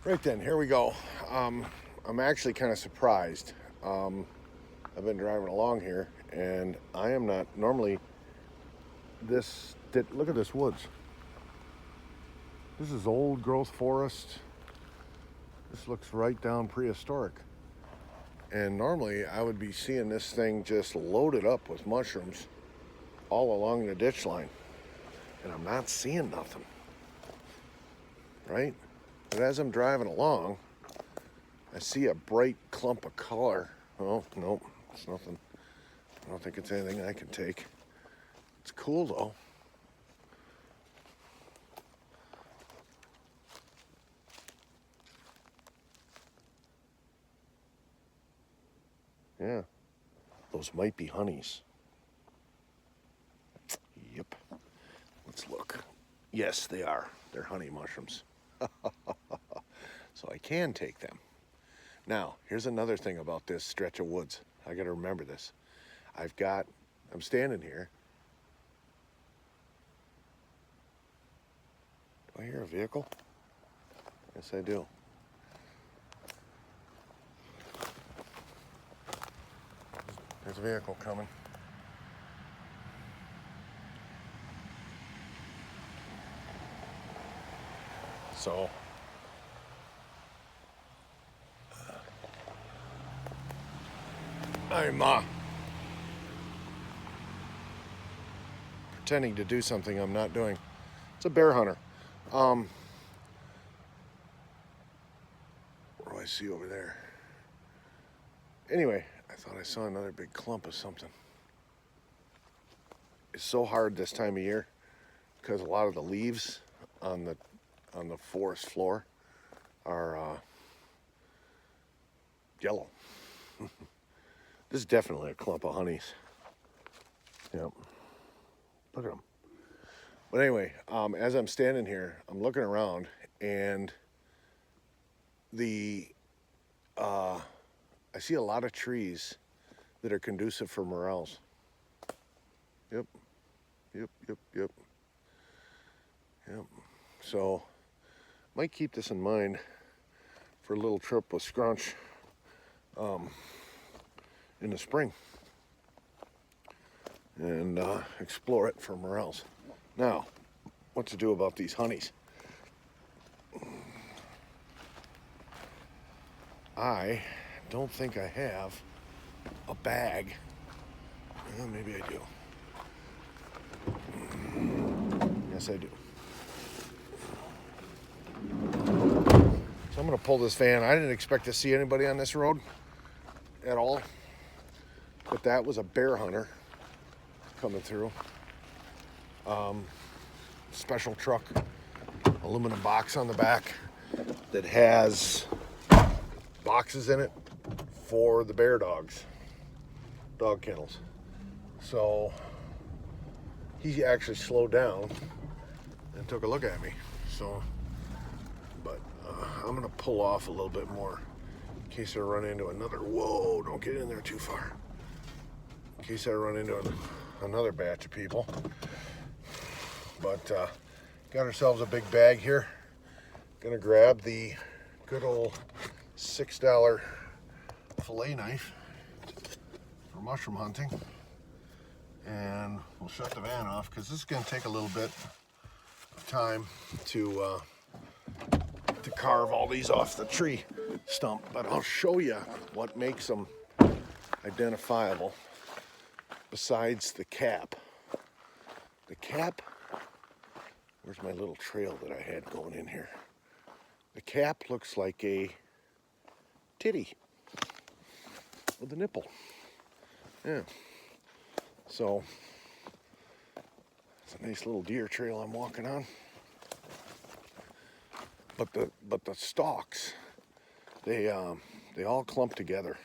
Right then, here we go. I'm actually kind of surprised. I've been driving along here, and I am not normally look at this woods. This is old growth forest. This looks right down prehistoric. And normally I would be seeing this thing just loaded up with mushrooms all along the ditch line. And I'm not seeing nothing, right? But as I'm driving along, I see a bright clump of color. Oh, nope, it's nothing. I don't think it's anything I can take. It's cool though. Yeah, those might be honeys. Yep. Let's look. Yes, they are. They're honey mushrooms. So I can take them. Now, here's another thing about this stretch of woods. I got to remember this. I'm standing here. Do I hear a vehicle? Yes, I do. There's a vehicle coming. So, I'm pretending to do something I'm not doing. It's a bear hunter. What do I see over there? Anyway, I thought I saw another big clump of something. It's so hard this time of year because a lot of the leaves on the forest floor are yellow. This is definitely a clump of honeys. Yep. Look at them. But anyway, as I'm standing here, I'm looking around, and I see a lot of trees that are conducive for morels. Yep. Yep. So, might keep this in mind for a little trip with Scrunch in the spring and explore it for morels. Now, what to do about these honeys? I don't think I have a bag. Well, maybe I do. Yes, I do. So I'm going to pull this van. I didn't expect to see anybody on this road at all, but that was a bear hunter coming through. Special truck, aluminum box on the back that has boxes in it for the bear dogs, dog kennels. So he actually slowed down and took a look at me. So, but I'm gonna pull off a little bit more in case I run into another. Whoa! Don't get in there too far. In case I run into another batch of people. But got ourselves a big bag here. Gonna grab the good old $6 fillet knife for mushroom hunting, and we'll shut the van off because this is gonna take a little bit of time to carve all these off the tree stump. But I'll show you what makes them identifiable besides the cap. The cap. Where's my little trail that I had going in here? The cap looks like a titty with a nipple. Yeah. So it's a nice little deer trail I'm walking on. But the stalks, they all clump together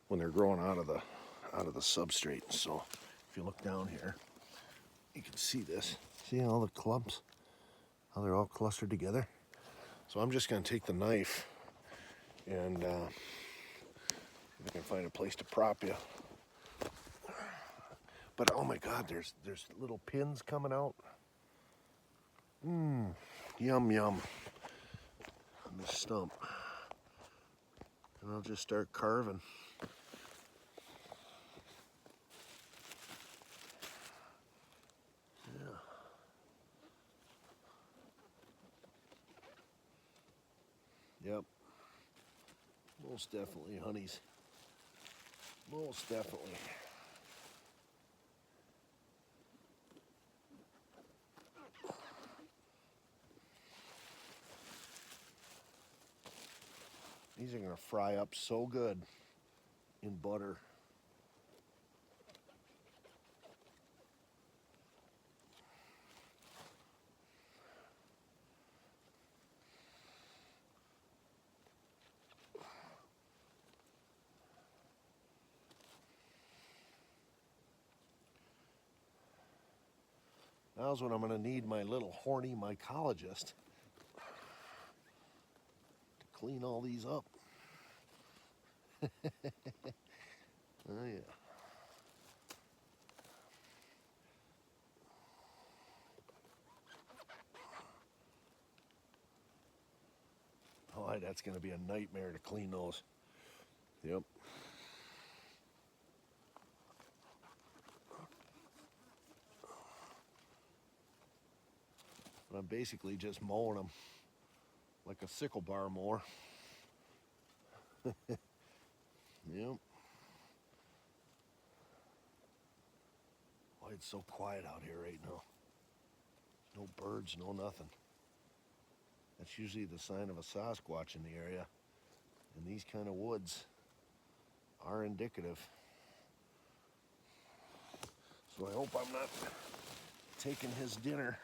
when they're growing out of the substrate. So if you look down here, you can see this. See all the clumps? How they're all clustered together? So I'm just going to take the knife and if I can find a place to prop you. But oh my God, there's little pins coming out. Yum. this stump. And I'll just start carving. Yeah. Yep. Most definitely, honeys. Most definitely. These are going to fry up so good in butter. Now's when I'm going to need my little horny mycologist to clean all these up. Oh yeah. Oh, that's going to be a nightmare to clean those. Yep. But I'm basically just mowing them like a sickle bar mower. Yep. Boy, it's so quiet out here right now. No birds, no nothing. That's usually the sign of a Sasquatch in the area. And these kind of woods are indicative. So I hope I'm not taking his dinner.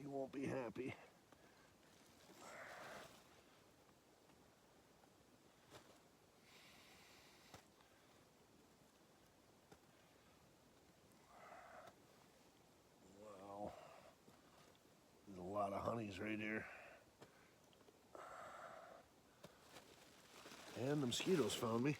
He won't be happy. Wow. There's a lot of honeys right here. And the mosquitoes found me.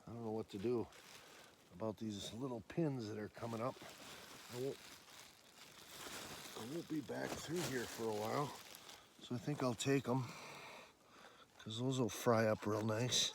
I don't know what to do about these little pins that are coming up. I won't be back through here for a while, so I think I'll take them because those will fry up real nice.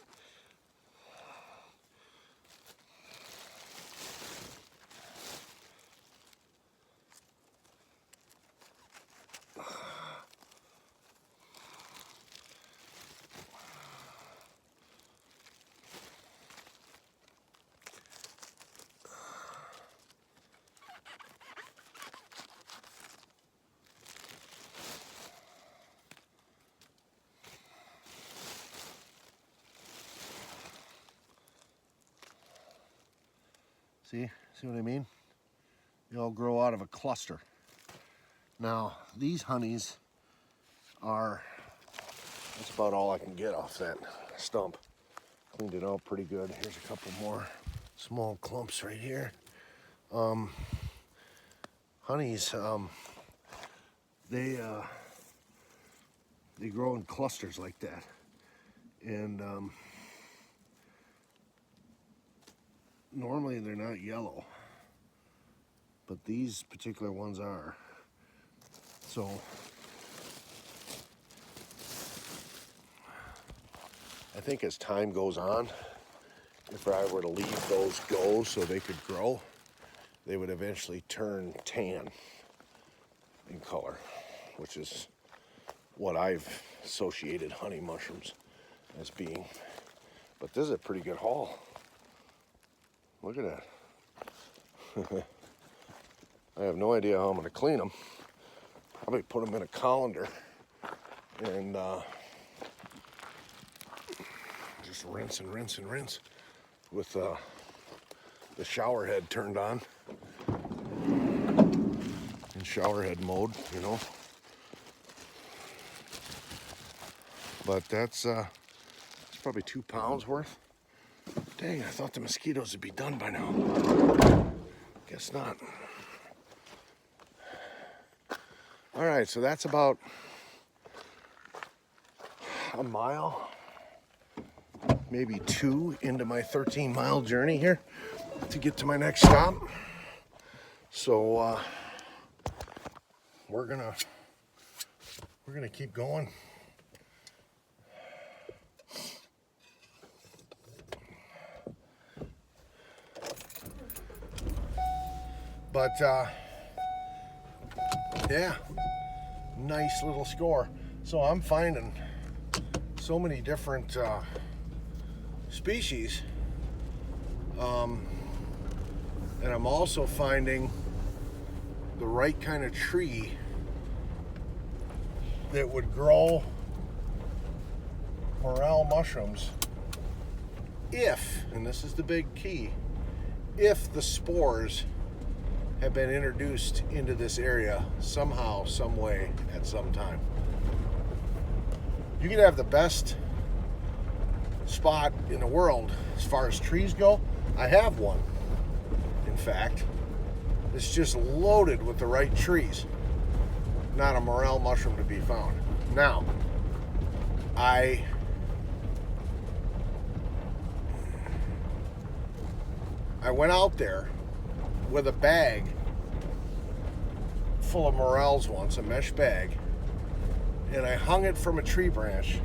See what I mean? They all grow out of a cluster. Now, these honeys are, that's about all I can get off that stump. Cleaned it out pretty good. Here's a couple more small clumps right here. Honeys, they grow in clusters like that. And normally they're not yellow, but these particular ones are. So I think as time goes on, if I were to leave those go so they could grow, they would eventually turn tan in color, which is what I've associated honey mushrooms as being. But this is a pretty good haul. Look at that. I have no idea how I'm going to clean them. Probably put them in a colander and just rinse and rinse and rinse with the shower head turned on in shower head mode, you know. But that's probably 2 pounds worth. Dang, I thought the mosquitoes would be done by now. Guess not. All right, so that's about a mile, maybe 2 into my 13-mile journey here to get to my next stop. So we're gonna keep going. But yeah, nice little score. So I'm finding so many different species, and I'm also finding the right kind of tree that would grow morel mushrooms if, and this is the big key, if the spores have been introduced into this area somehow, some way, at some time. You can have the best spot in the world as far as trees go. I have one, in fact. It's just loaded with the right trees. Not a morel mushroom to be found. Now, I went out there with a bag full of morels once, a mesh bag, and I hung it from a tree branch,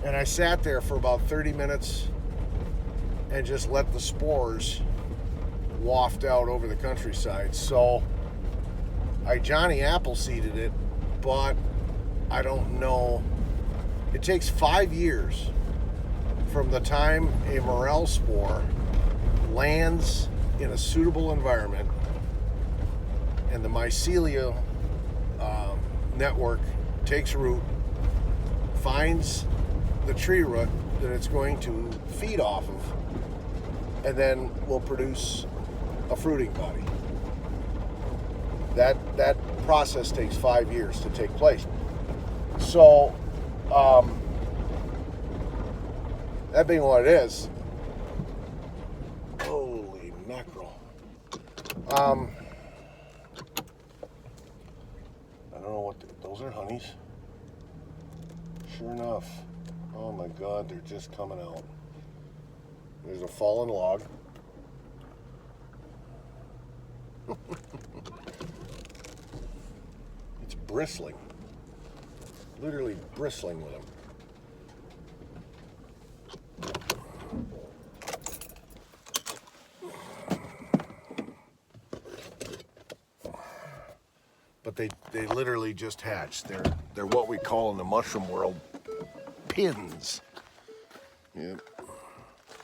and I sat there for about 30 minutes and just let the spores waft out over the countryside. So I Johnny Appleseeded it, but I don't know. It takes 5 years from the time a morel spore lands in a suitable environment and the mycelial network takes root, finds the tree root that it's going to feed off of, and then will produce a fruiting body. That process takes 5 years to take place. So that being what it is, holy mackerel. I don't know what those are. Honeys. Sure enough. Oh my God, they're just coming out. There's a fallen log. It's bristling. Literally bristling with them. But they literally just hatched. They're what we call in the mushroom world pins. Yep.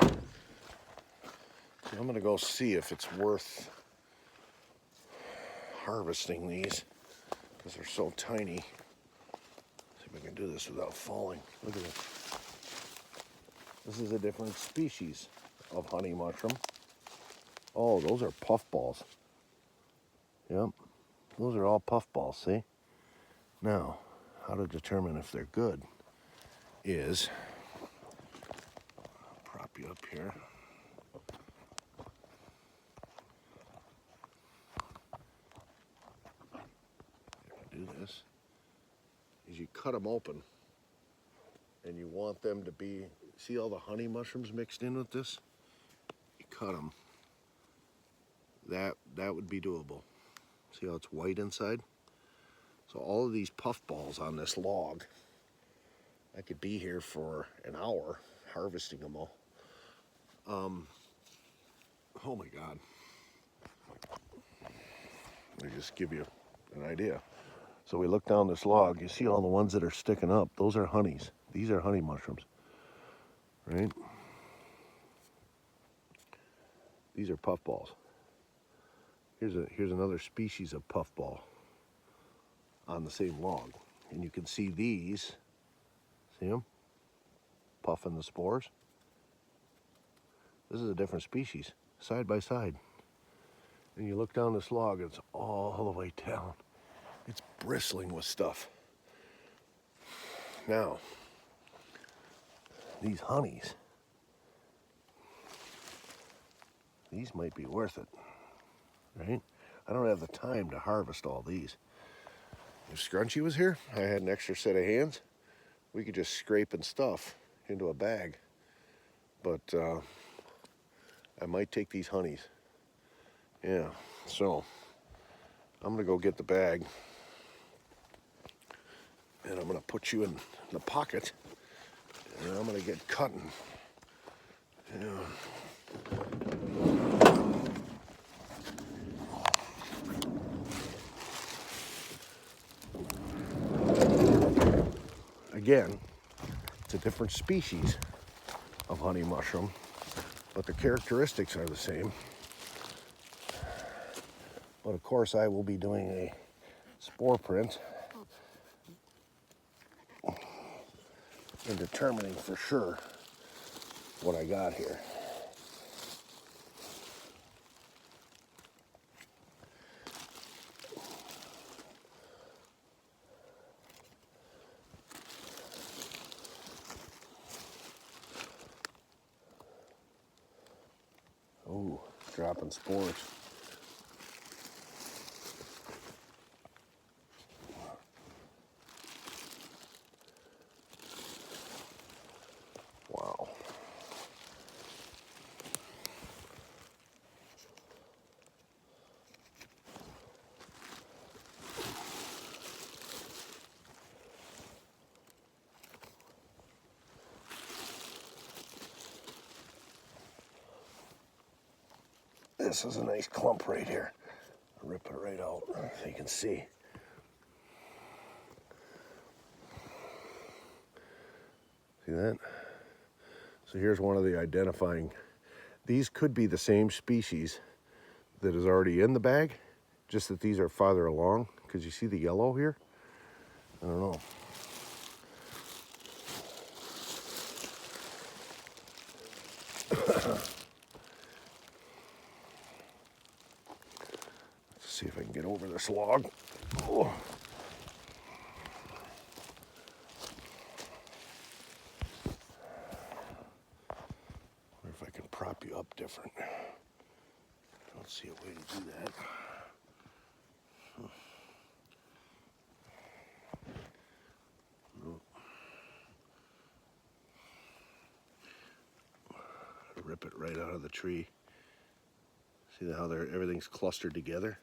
So I'm gonna go see if it's worth harvesting these because they're so tiny. See if I can do this without falling. Look at this. This is a different species of honey mushroom. Oh, those are puffballs. Yep. Those are all puffballs, see? Now, how to determine if they're good is, I'll prop you up here. Do this, is you cut them open, and you want them to be, see all the honey mushrooms mixed in with this? You cut them. That would be doable. See how it's white inside? So all of these puffballs on this log, I could be here for an hour harvesting them all. Oh my God. Let me just give you an idea. So we look down this log, you see all the ones that are sticking up, those are honeys. These are honey mushrooms, right? These are puffballs. Here's another species of puffball on the same log. And you can see these, see them? Puffing the spores. This is a different species, side by side. And you look down this log, it's all the way down. It's bristling with stuff. Now, these honeys, these might be worth it, right? I don't have the time to harvest all these. If Scrunchy was here, I had an extra set of hands, we could just scrape and stuff into a bag. But I might take these honeys. Yeah, so I'm gonna go get the bag and I'm gonna put you in the pocket and I'm gonna get cutting. Yeah. Again, it's a different species of honey mushroom, but the characteristics are the same. But of course I will be doing a spore print and determining for sure what I got here. Ooh, dropping spores. Wow. This is a nice clump right here. I'll rip it right out so you can see. See that? So here's one of the identifying. These could be the same species that is already in the bag, just that these are farther along, because you see the yellow here? I don't know. Let's see if I can get over this log. Oh. Or if I can prop you up different. Don't see a way to do that. Nope. Rip it right out of the tree. See how everything's clustered together?